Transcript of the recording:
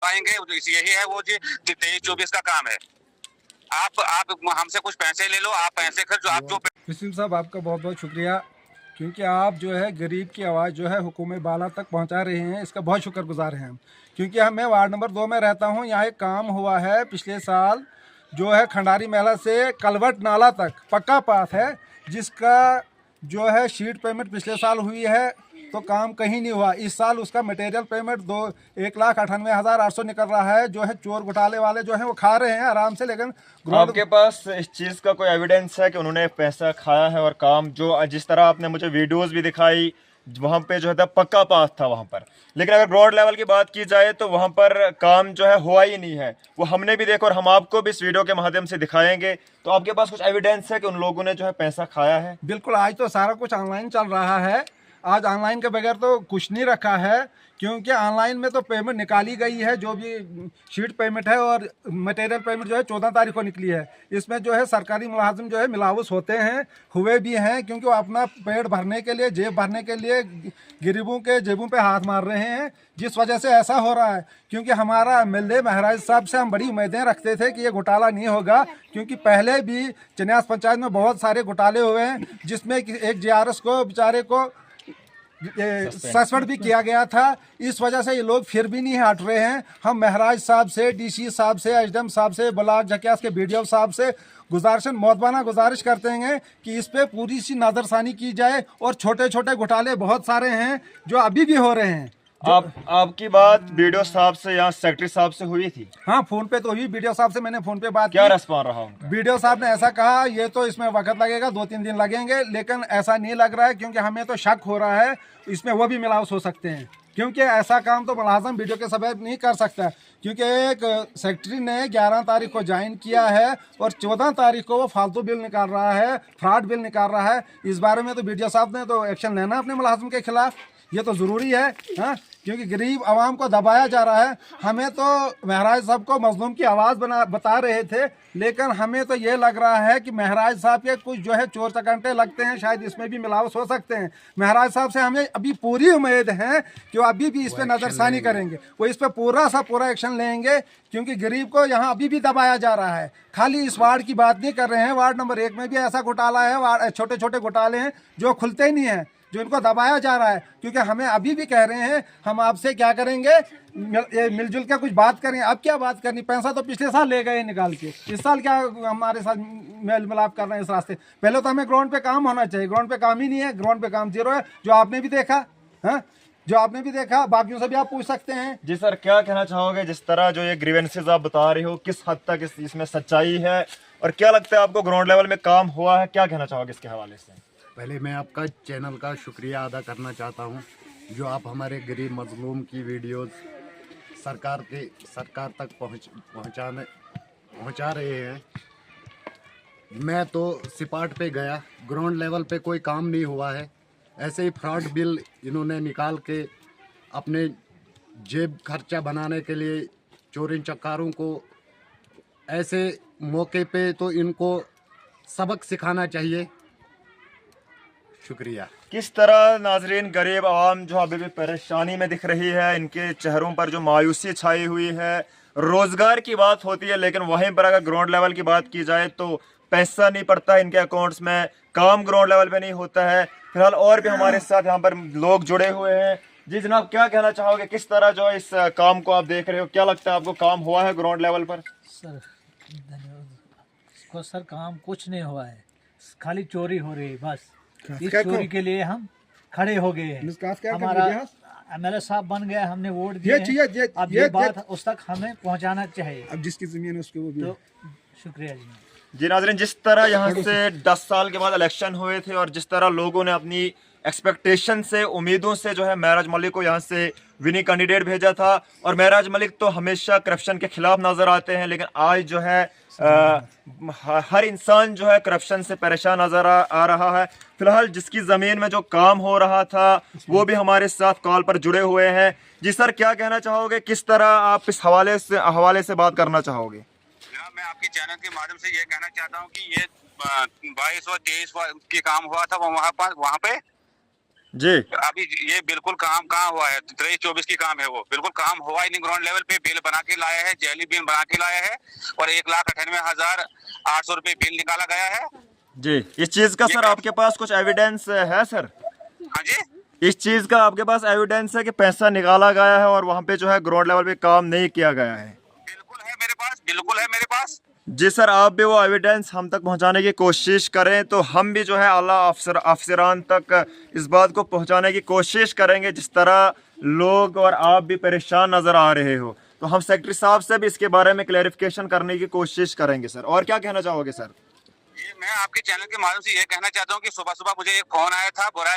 पाएंगे। यही है वो जी 23-24 का काम है। आप हमसे कुछ पैसे ले लो, आप पैसे खर्च आप जो। वसीम साहब, आपका बहुत बहुत शुक्रिया, क्योंकि आप जो है गरीब की आवाज़ जो है हुकूमत बाला तक पहुंचा रहे हैं। इसका बहुत शुक्रगुजार हैं हम, क्योंकि मैं वार्ड नंबर 2 में रहता हूं। यहाँ एक काम हुआ है पिछले साल, जो है खंडारी मेला से कलवट नाला तक पक्का पास है, जिसका जो है शीट पेमेंट पिछले साल हुई है, तो काम कहीं नहीं हुआ। इस साल उसका मटेरियल पेमेंट 1,98,800 निकल रहा है। जो है चोर घोटाले वाले जो है वो खा रहे हैं आराम से, लेकिन आपके पास इस चीज का कोई एविडेंस है कि उन्होंने पैसा खाया है? और काम जो जिस तरह आपने मुझे वीडियोस भी दिखाई, वहां पे जो है पक्का पास था वहां पर, लेकिन अगर ग्राउंड लेवल की बात की जाए तो वहां पर काम जो है हुआ ही नहीं है। वो हमने भी देखा और हम आपको भी इस वीडियो के माध्यम से दिखाएंगे। तो आपके पास कुछ एविडेंस है कि उन लोगों ने जो है पैसा खाया है? बिल्कुल, आज तो सारा कुछ ऑनलाइन चल रहा है। आज ऑनलाइन के बगैर तो कुछ नहीं रखा है, क्योंकि ऑनलाइन में तो पेमेंट निकाली गई है, जो भी शीट पेमेंट है, और मटेरियल पेमेंट जो है 14 तारीख को निकली है। इसमें जो है सरकारी मुलाजिम जो है मिलावस होते हैं, हुए भी हैं, क्योंकि वो अपना पेट भरने के लिए, जेब भरने के लिए गरीबों के जेबों पे हाथ मार रहे हैं, जिस वजह से ऐसा हो रहा है। क्योंकि हमारा एमएलए महाराज साहब से हम बड़ी उम्मीदें रखते थे कि ये घोटाला नहीं होगा, क्योंकि पहले भी चन्यास पंचायत में बहुत सारे घोटाले हुए हैं, जिसमें एक जीआरएस को बेचारे को सस्पेंड भी किया गया था। इस वजह से ये लोग फिर भी नहीं हट रहे हैं। हम महाराज साहब से, डीसी साहब से, एसडीएम साहब से, ब्लॉक झकियास के बीडीओ साहब से मौतबाना गुजारिश करते हैं कि इस पे पूरी सी नजरसानी की जाए। और छोटे छोटे घोटाले बहुत सारे हैं जो अभी भी हो रहे हैं। आपकी बात बीडीओ साहब से या सेक्रेटरी साहब से हुई थी? हाँ, फोन पे तो हुई। बीडीओ साहब से मैंने फोन पे बात क्या की। रेस्पॉन्स रहा उनका? बीडीओ साहब ने ऐसा कहा, ये तो इसमें वक्त लगेगा, 2-3 दिन लगेंगे, लेकिन ऐसा नहीं लग रहा है, क्योंकि हमें तो शक हो रहा है इसमें वो भी मिलावट हो सकते हैं, क्योंकि ऐसा काम तो मुलाजिम वीडियो के सबब नहीं कर सकता। क्योंकि एक सेक्रेटरी ने 11 तारीख को ज्वाइन किया है और 14 तारीख को वो फालतू बिल निकाल रहा है, फ्रॉड बिल निकाल रहा है। इस बारे में तो बीडीओ साहब ने तो एक्शन लेना अपने मुलाजिम के खिलाफ, ये तो ज़रूरी है। हाँ, क्योंकि गरीब आवाम को दबाया जा रहा है। हमें तो महराज साहब को मजलूम की आवाज़ बता रहे थे, लेकिन हमें तो ये लग रहा है कि महराज साहब के कुछ जो है चोर चकंटे लगते हैं, शायद इसमें भी मिलावट हो सकते हैं। महराज साहब से हमें अभी पूरी उम्मीद है कि वो अभी भी इस पर नज़रसानी करेंगे, वो इस पर पूरा एक्शन लेंगे, क्योंकि गरीब को यहाँ अभी भी दबाया जा रहा है। खाली इस वार्ड की बात नहीं कर रहे हैं, वार्ड नंबर 1 में भी ऐसा घोटाला है, छोटे छोटे घोटाले हैं जो खुलते ही नहीं हैं, जो इनको दबाया जा रहा है। क्योंकि हमें अभी भी कह रहे हैं, हम आपसे क्या करेंगे, मिलजुल के कुछ बात करें। अब क्या बात करनी, पैसा तो पिछले साल ले गए निकाल के, इस साल क्या हमारे साथ मेल मिलाप कर रहे हैं इस रास्ते। पहले तो हमें ग्राउंड पे काम होना चाहिए, ग्राउंड पे काम ही नहीं है, ग्राउंड पे काम जीरो है, जो आपने भी देखा। हाँ, जो आपने भी देखा, बाकियों से भी आप पूछ सकते हैं। जी सर, क्या कहना चाहोगे जिस तरह जो ये ग्रीवेंसेस आप बता रहे हो, किस हद तक इसमें सच्चाई है, और क्या लगता है आपको ग्राउंड लेवल में काम हुआ है? क्या कहना चाहोगे इसके हवाले से? पहले मैं आपका चैनल का शुक्रिया अदा करना चाहता हूं, जो आप हमारे गरीब मजलूम की वीडियोस सरकार तक पहुंचा रहे हैं। मैं तो सिपाट पे गया, ग्राउंड लेवल पे कोई काम नहीं हुआ है। ऐसे ही फ्रॉड बिल इन्होंने निकाल के अपने जेब खर्चा बनाने के लिए चोरी चकारों को, ऐसे मौके पे तो इनको सबक सिखाना चाहिए। शुक्रिया। किस तरह नाजरीन गरीब आवाम जो अभी भी परेशानी में दिख रही है, इनके चेहरों पर जो मायूसी छाई हुई है। रोजगार की बात होती है, लेकिन वहीं पर अगर ग्राउंड लेवल की बात की जाए तो पैसा नहीं पड़ता इनके अकाउंट्स में, काम ग्राउंड लेवल पे नहीं होता है। फिलहाल और भी हमारे साथ यहाँ पर लोग जुड़े हुए हैं। जी जनाब, क्या कहना चाहोगे, किस तरह जो इस काम को आप देख रहे हो, क्या लगता है आपको काम हुआ है ग्राउंड लेवल पर? सर धन्यवाद। सर काम कुछ नहीं हुआ है, खाली चोरी हो रही है बस। इस चोरी के लिए हम खड़े हो गए हैं। हमारा एमएलए साहब बन गया, हमने वोट दिए। अब ये बात उस तक हमें पहुंचाना चाहिए। अब जिसकी जमीन है उसके वो भी तो शुक्रिया जी। जी नाज़रीन, जिस तरह यहाँ से 10 साल के बाद इलेक्शन हुए थे और जिस तरह लोगों ने अपनी एक्सपेक्टेशन से, उम्मीदों से जो है महराज मलिक को यहाँ से विनिंग कैंडिडेट भेजा था, और महराज मलिक तो हमेशा करप्शन के खिलाफ नजर आते हैं, लेकिन आज जो है हर इंसान जो है करप्शन से परेशान नजर आ रहा है। फिलहाल जिसकी ज़मीन में जो काम हो रहा था वो भी हमारे साथ कॉल पर जुड़े हुए हैं। जी सर, क्या कहना चाहोगे, किस तरह आप इस हवाले से बात करना चाहोगे? मैं आपके चैनल के माध्यम से ये कहना चाहता हूँ कि ये 22 और 23 के काम हुआ था वहाँ पे। जी अभी ये बिल्कुल काम कहाँ हुआ है, 23-24 की काम है, वो बिल्कुल काम हुआ ही नहीं। ग्राउंड लेवल पे बिल बना के लाया है, जेली बिल बना के लाया है और 1,98,800 रुपए बिल निकाला गया है। जी, इस चीज का सर आपके पास कुछ एविडेंस है सर? हाँ जी, इस चीज का आपके पास एविडेंस है कि पैसा निकाला गया है और वहाँ पे जो है ग्राउंड लेवल पे काम नहीं किया गया है? बिल्कुल है मेरे पास, बिल्कुल है मेरे पास। जी सर, आप भी वो एविडेंस हम तक पहुंचाने की कोशिश करें तो हम भी जो है आला अफसरान तक इस बात को पहुंचाने की कोशिश करेंगे। जिस तरह लोग और आप भी परेशान नज़र आ रहे हो, तो हम सेक्रेटरी साहब से भी इसके बारे में क्लैरिफिकेशन करने की कोशिश करेंगे सर। और क्या कहना चाहोगे सर? ये मैं आपके चैनल के माध्यम से ये कहना चाहता हूँ कि सुबह सुबह मुझे एक फोन आया था, बोला